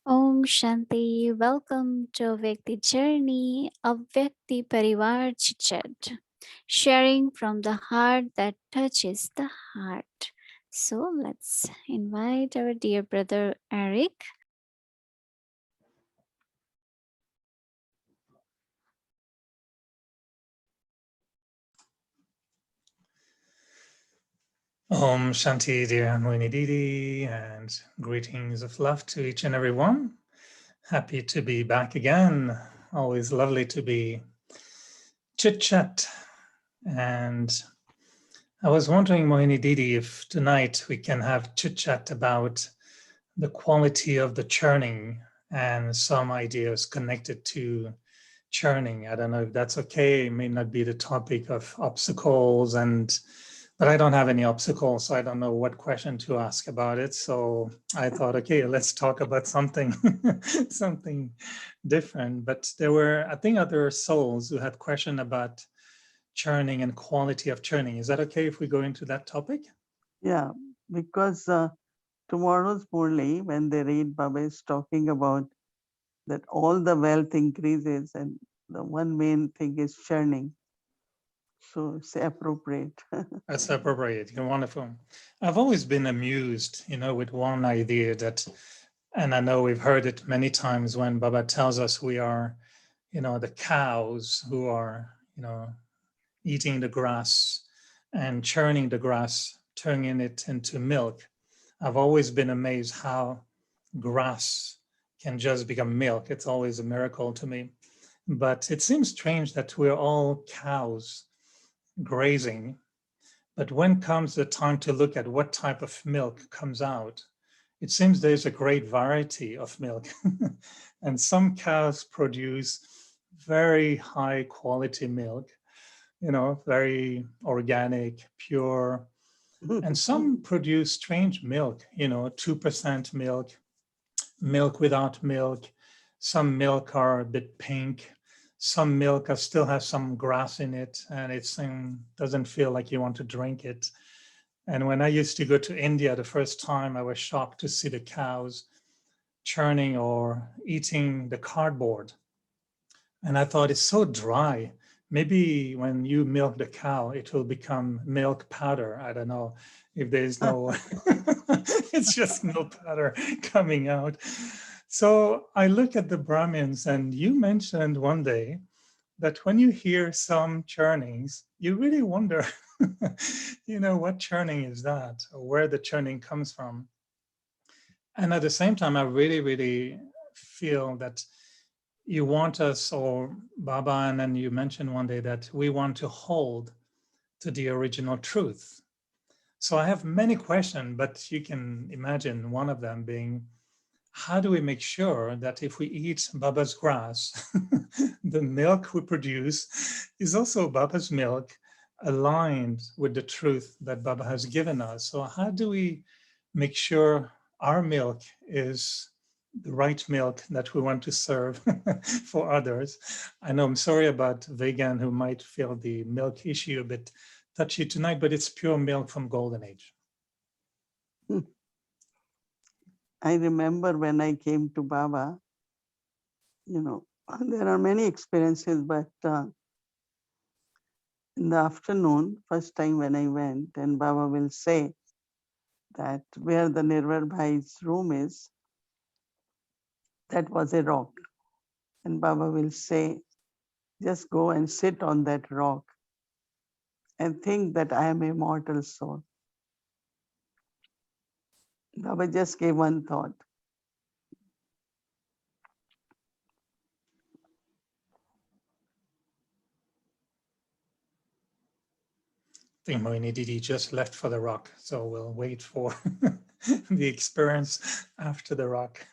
Om Shanti. Welcome to Vyakti Journey, a Vyakti Parivar Chitchat, sharing from the heart that touches the heart. So let's invite our dear brother Eric. Om Shanti, dear Mohini Didi, and greetings of love to each and every one. Happy to be back again. Always lovely to be chit chat. And I was wondering, Mohini Didi, if tonight we can have chit chat about the quality of the churning and some ideas connected to churning. I don't know if that's okay. It may not be the topic of obstacles but I don't have any obstacles, so I don't know what question to ask about it. So I thought, okay, let's talk about something, something different. But there were, I think, other souls who had question about churning and quality of churning. Is that okay if we go into that topic? Yeah, because tomorrow's Murli, when they read, Baba is talking about that all the wealth increases and the one main thing is churning. So it's appropriate. That's appropriate. You're wonderful. I've always been amused, with one idea that, and I know we've heard it many times when Baba tells us we are, the cows who are, eating the grass and churning the grass, turning it into milk. I've always been amazed how grass can just become milk. It's always a miracle to me. But it seems strange that we're all cows grazing. But when comes the time to look at what type of milk comes out, it seems there's a great variety of milk. And some cows produce very high quality milk, very organic, pure. And some produce strange milk, 2% milk, milk without milk. Some milk are a bit pink. Some milk still has some grass in it, and it doesn't feel like you want to drink it. And when I used to go to India the first time, I was shocked to see the cows churning or eating the cardboard. And I thought it's so dry. Maybe when you milk the cow, it will become milk powder. I don't know if there's no, it's just milk powder coming out. So I look at the Brahmins, and you mentioned one day that when you hear some churnings, you really wonder, what churning is that, or where the churning comes from. And at the same time, I really, really feel that you want us, or Baba, and then you mentioned one day that we want to hold to the original truth. So I have many questions, but you can imagine one of them being, how do we make sure that if we eat Baba's grass, the milk we produce is also Baba's milk, aligned with the truth that Baba has given us? So how do we make sure our milk is the right milk that we want to serve for others? I know, I'm sorry about vegan who might feel the milk issue a bit touchy tonight, but it's pure milk from Golden Age. I remember when I came to Baba, there are many experiences, but in the afternoon, first time when I went, and Baba will say that where the Nirvar Bhai's room is, that was a rock. And Baba will say, just go and sit on that rock and think that I am a mortal soul. Baba just gave one thought. I think Mohini Didi just left for the rock, so we'll wait for the experience after the rock.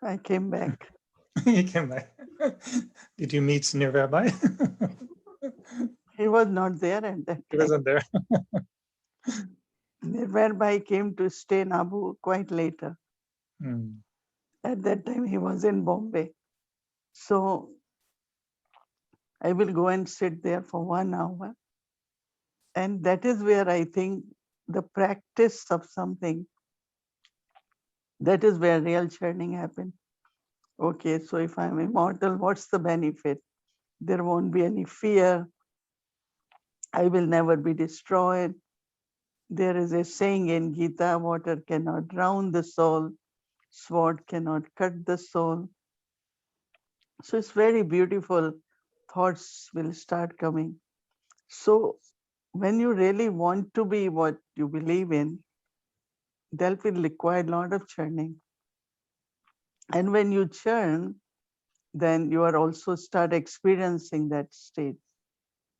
I came back. You came back. Did you meet nearby? He was not there at that He time. wasn't there. Whereby came to stay in Abu quite later. Hmm. At that time, he was in Bombay. So I will go and sit there for 1 hour. And that is where I think the practice of something, that is where real churning happened. Okay, so if I'm immortal, what's the benefit? There won't be any fear. I will never be destroyed. There is a saying in Gita, water cannot drown the soul, sword cannot cut the soul. So it's very beautiful. Thoughts will start coming. So when you really want to be what you believe in, that will require a lot of churning. And when you churn, then you are also start experiencing that state.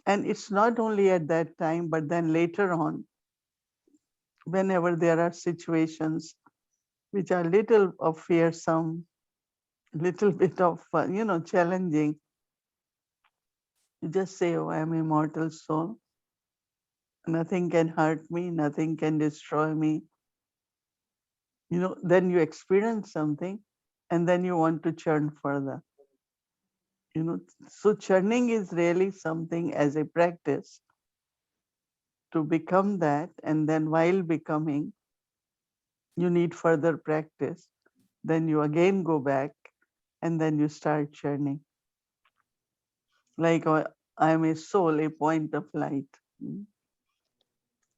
And it's not only at that time, but then later on, whenever there are situations which are little of fearsome, little bit of challenging, you just say, oh, I'm immortal soul. Nothing can hurt me, nothing can destroy me. Then you experience something and then you want to churn further. So churning is really something as a practice to become that, and then while becoming, you need further practice. Then you again go back and then you start churning. Like I am a soul, a point of light.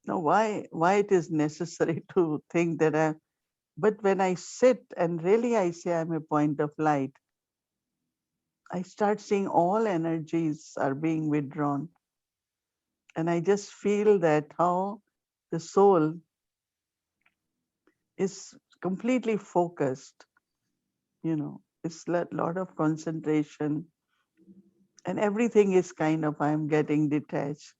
Now why it is necessary to think that but when I sit and really I say I'm a point of light, I start seeing all energies are being withdrawn. And I just feel that how the soul is completely focused, it's a lot of concentration and everything is kind of, I'm getting detached.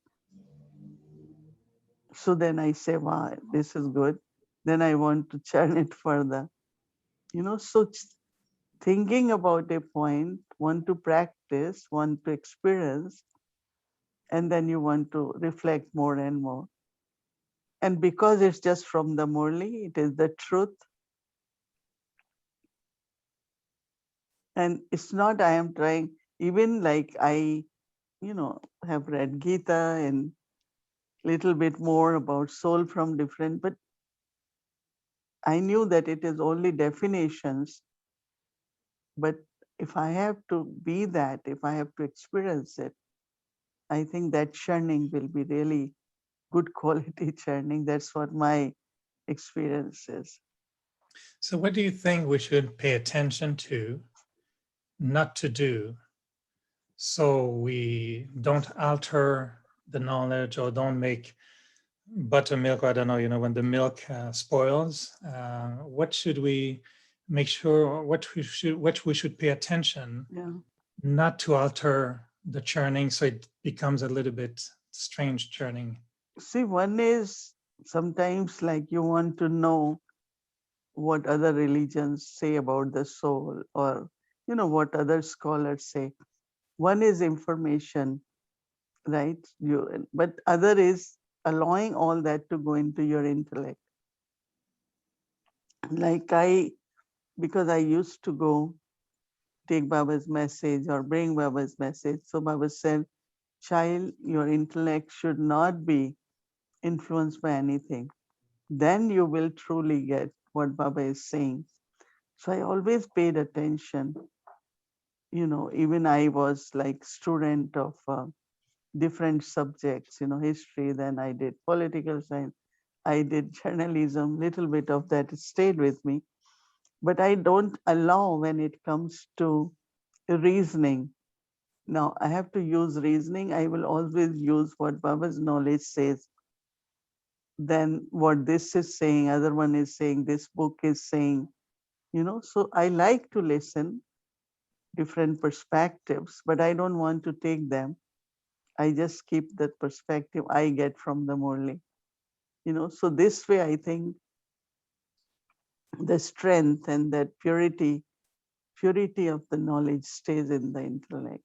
So then I say, wow, this is good. Then I want to churn it further. So thinking about a point, want to practice, want to experience, and then you want to reflect more and more. And because it's just from the Murli, it is the truth. And it's not, I am trying, even like I, have read Gita and little bit more about soul from different, but I knew that it is only definitions. But if I have to be that, if I have to experience it, I think that churning will be really good quality churning. That's what my experience is. So, what do you think we should pay attention to, not to do, so we don't alter the knowledge or don't make buttermilk? I don't know, when the milk spoils, what should we make sure, what we should pay attention, Yeah. not to alter the churning so it becomes a little bit strange churning? See, one is sometimes like you want to know what other religions say about the soul, or what other scholars say. One is information, right? But other is allowing all that to go into your intellect. Like because I used to go take Baba's message or bring Baba's message. So Baba said, child, your intellect should not be influenced by anything. Then you will truly get what Baba is saying. So I always paid attention. Even I was like student of different subjects, history, then I did political science, I did journalism, little bit of that stayed with me. But I don't allow when it comes to reasoning. Now I have to use reasoning. I will always use what Baba's knowledge says. Then what this is saying, other one is saying, this book is saying, so I like to listen different perspectives, but I don't want to take them. I just keep that perspective I get from the Murli. So this way I think the strength and that purity purity of the knowledge stays in the intellect.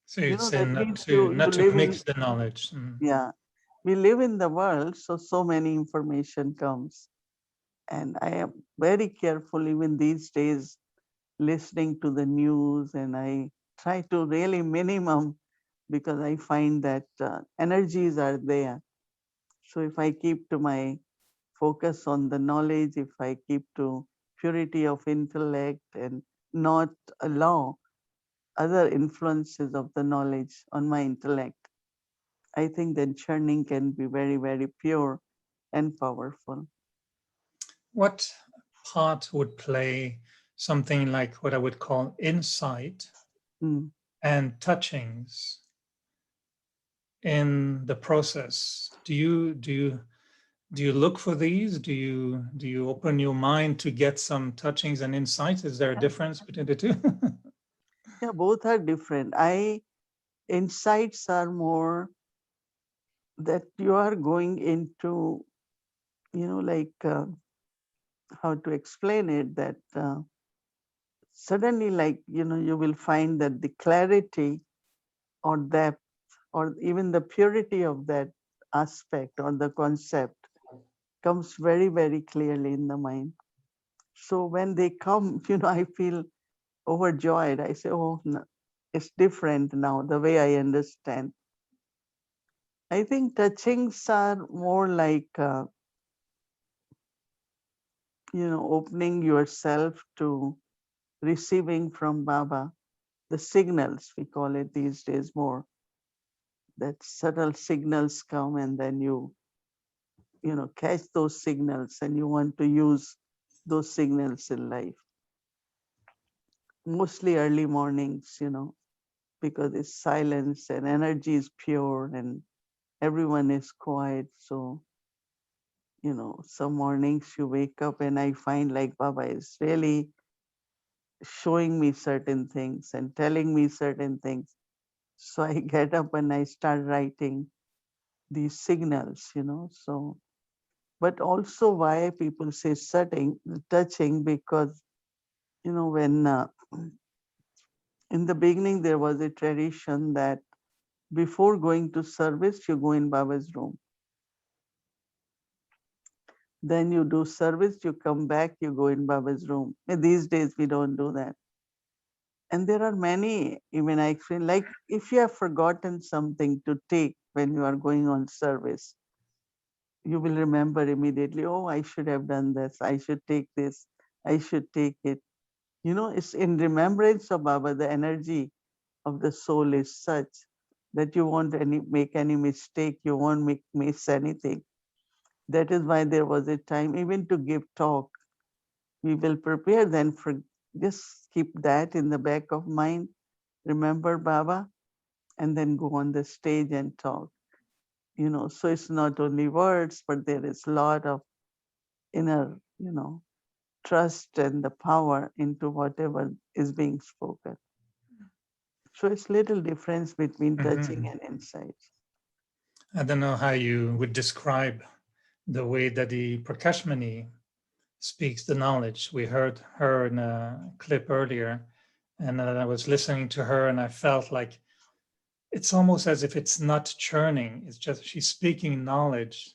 So You you'd know, say that not means to you not to live in, mix the knowledge. Mm. yeah, we live in the world, so so many information comes. And I am very careful even these days listening to the news, and I try to really minimum because I find that energies are there. So if I keep to my focus on the knowledge, if I keep to purity of intellect and not allow other influences of the knowledge on my intellect, I think then churning can be very, very pure and powerful. What part would play something like what I would call insight Mm. and touchings in the process? Do you look for these? Do you open your mind to get some touchings and insights? Is there a Yeah, difference between the two? yeah, both are different. I insights are more that you are going into, like how to explain it, that suddenly, like, you will find that the clarity or depth or even the purity of that aspect or the concept comes very, very clearly in the mind. So when they come, I feel overjoyed. I say, oh, no, it's different now, the way I understand. I think touchings are more like, opening yourself to receiving from Baba the signals, we call it these days more, that subtle signals come and then you catch those signals and you want to use those signals in life. Mostly early mornings, because it's silence and energy is pure and everyone is quiet. So, some mornings you wake up and I find like Baba is really showing me certain things and telling me certain things. So I get up and I start writing these signals, So, but also why people say touching, because, when in the beginning there was a tradition that before going to service, you go in Baba's room. Then you do service, you come back, you go in Baba's room. These days we don't do that. And there are many, even I explain, like if you have forgotten something to take when you are going on service, you will remember immediately, oh, I should have done this, I should take this, I should take it. It's in remembrance of Baba, the energy of the soul is such that you won't make any mistake, you won't miss anything. That is why there was a time, even to give talk, we will prepare then for just keep that in the back of mind, remember Baba, and then go on the stage and talk. So it's not only words, but there is a lot of inner, trust and the power into whatever is being spoken. So it's little difference between touching Mhm. and insight. I don't know how you would describe the way that the Prakashmani speaks the knowledge. We heard her in a clip earlier, and I was listening to her, and I felt like it's almost as if it's not churning. It's just she's speaking knowledge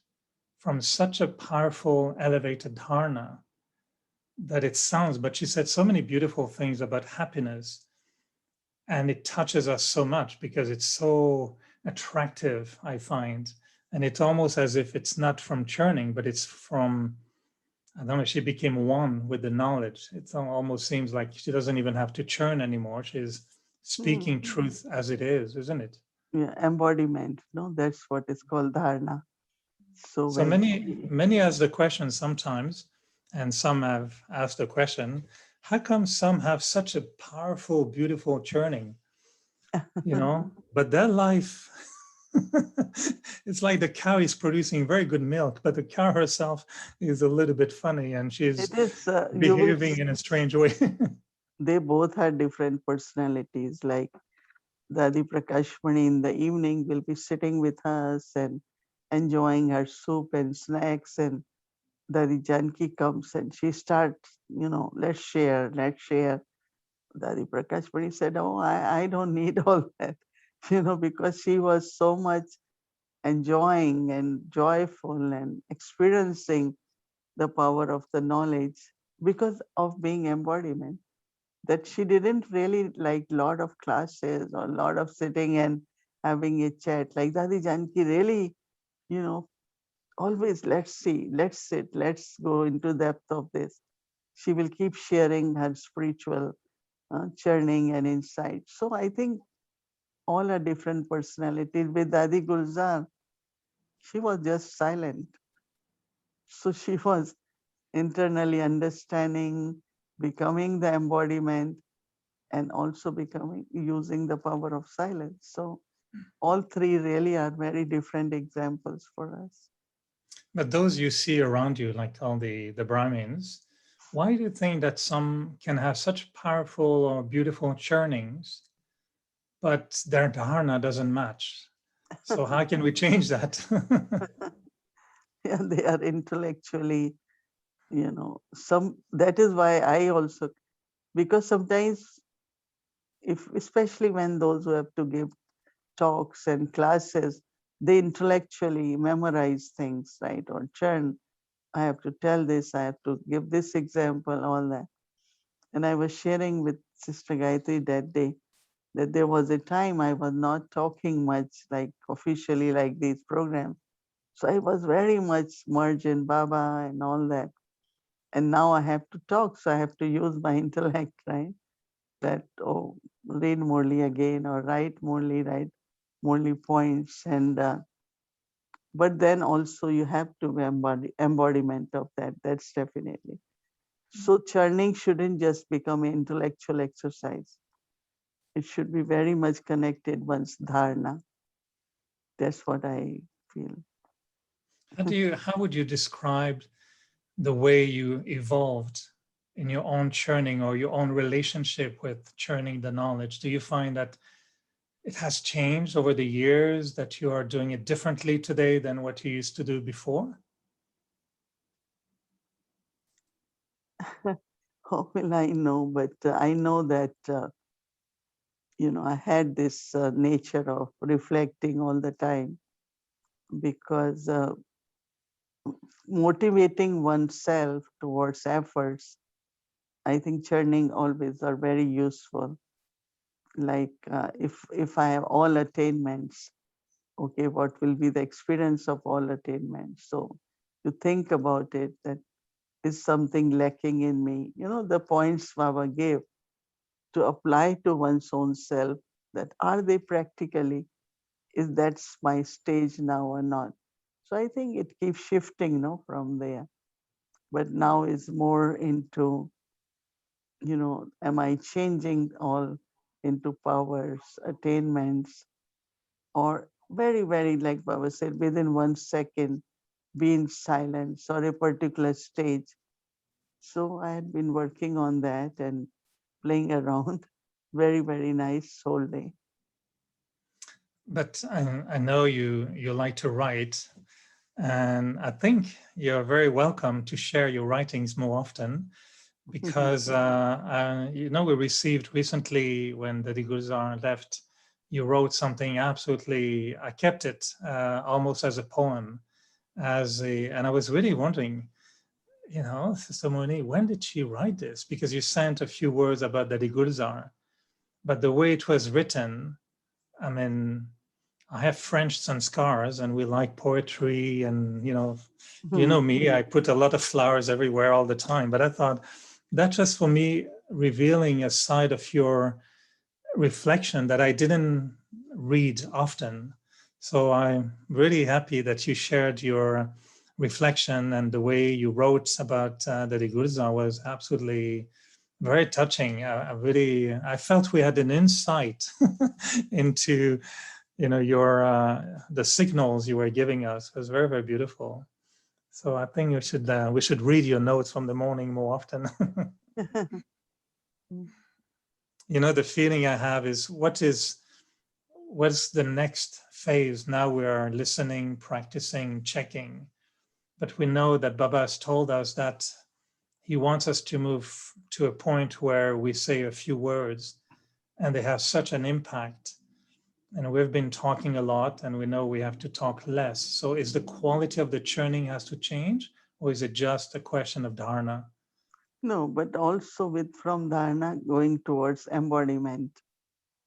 from such a powerful, elevated dharana that it sounds, but she said so many beautiful things about happiness. And it touches us so much because it's so attractive, I find. And it's almost as if it's not from churning, but it's from, I don't know, she became one with the knowledge. It almost seems like she doesn't even have to churn anymore. She's Hmm. speaking truth as it is, isn't it? Yeah, embodiment. No, that's what is called dharana. So So when many ask the question sometimes, and some have asked the question, how come some have such a powerful, beautiful churning, but their life, it's like the cow is producing very good milk, but the cow herself is a little bit funny and she's it is, you will behaving in a strange way. they both have different personalities. Like Dadi Prakashmani in the evening will be sitting with us and enjoying her soup and snacks, and Dadi Janki comes and she starts, let's share, let's share. Dadi Prakashmani said, "Oh, I don't need all that," because she was so much enjoying and joyful and experiencing the power of the knowledge because of being embodiment, that she didn't really like lot of classes or lot of sitting and having a chat. Like Dadi Janki really, you know, always let's see, let's sit, let's go into depth of this. She will keep sharing her spiritual churning and insight. So I think all are different personalities. With Dadi Gulzar, she was just silent. So she was internally understanding, becoming the embodiment, and also becoming using the power of silence. So all three really are very different examples for us. But those you see around you, like all the Brahmins, why do you think that some can have such powerful or beautiful churnings, but their dharana doesn't match? So how can we change that? Yeah, they are intellectually, some that is why I also, because sometimes if especially when those who have to give talks and classes, they intellectually memorize things, right? Or churn. I have to tell this, I have to give this example, all that. And I was sharing with Sister Gayatri that day that there was a time I was not talking much, like officially, like these programs. So I was very much merged in Baba and all that. And now I have to talk, so I have to use my intellect, right? That, oh, read Murli again or write Murli points. And but then also you have to be embodiment of that. That's definitely. So churning shouldn't just become an intellectual exercise. It should be very much connected one's dharana. That's what I feel. How would you describe the way you evolved in your own churning or your own relationship with churning the knowledge? Do you find that it has changed over the years, that you are doing it differently today than what you used to do before? How will I know? But I know that, I had this nature of reflecting all the time because motivating oneself towards efforts, I think churning always are very useful. Like if I have all attainments, okay, what will be the experience of all attainments? So you think about it, that is something lacking in me. The points Baba gave to apply to one's own self, that are they practically, is that's my stage now or not? So I think it keeps shifting, from there. But now is more into, am I changing all into powers, attainments, or very, very, like Baba said, within 1 second, be in silence or a particular stage. So I had been working on that and playing around. Very, very nice whole day. But I know you like to write, and I think you're very welcome to share your writings more often, because we received recently, when the Diguzar left, you wrote something absolutely. I kept it almost as a poem, and I was really wondering, Sister Mohini, when did she write this? Because you sent a few words about the Diguzar, but the way it was written, I mean, I have French sanskars, and we like poetry, and you know me, I put a lot of flowers everywhere all the time. But I thought that just for me revealing a side of your reflection that I didn't read often. So I'm really happy that you shared your reflection, and the way you wrote about the Digurza was absolutely very touching. I felt we had an insight into your the signals you were giving us. It was very, very beautiful. So I think we should read your notes from the morning more often. The feeling I have is what's the next phase? Now we are listening, practicing, checking. But we know that Baba has told us that he wants us to move to a point where we say a few words and they have such an impact. And we've been talking a lot and we know we have to talk less. So is the quality of the churning has to change, or is it just a question of dharana? No, but also with from dharana going towards embodiment.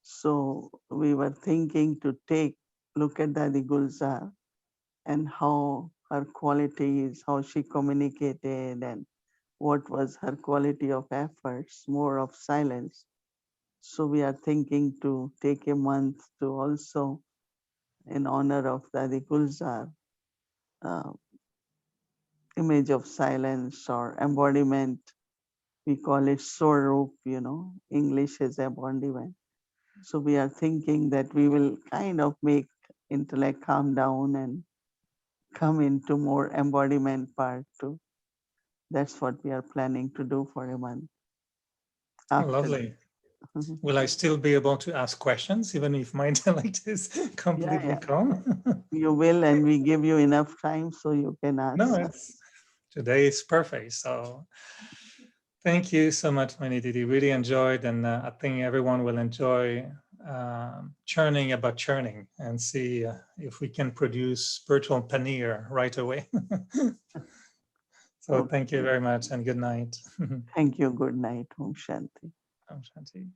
So we were thinking to take look at Dadi Gulzar and how her quality is, how she communicated, and what was her quality of efforts, more of silence. So we are thinking to take a month to also, in honor of Dadi Gulzar, uh, image of silence or embodiment. We call it Swarup, English is embodiment. So we are thinking that we will kind of make intellect calm down and come into more embodiment part too. That's what we are planning to do for a month Oh, after that. lovely. Will I still be able to ask questions even if my intellect is Yeah, completely yeah. calm? You will, and we give you enough time so you can No, answer. it's today is perfect. So thank you so much, Mohini Didi. Really enjoyed, and I think everyone will enjoy churning about churning and see if we can produce spiritual paneer right away. So thank you Okay. very much and good night. Thank you. Good night. Om Shanti. Om Shanti.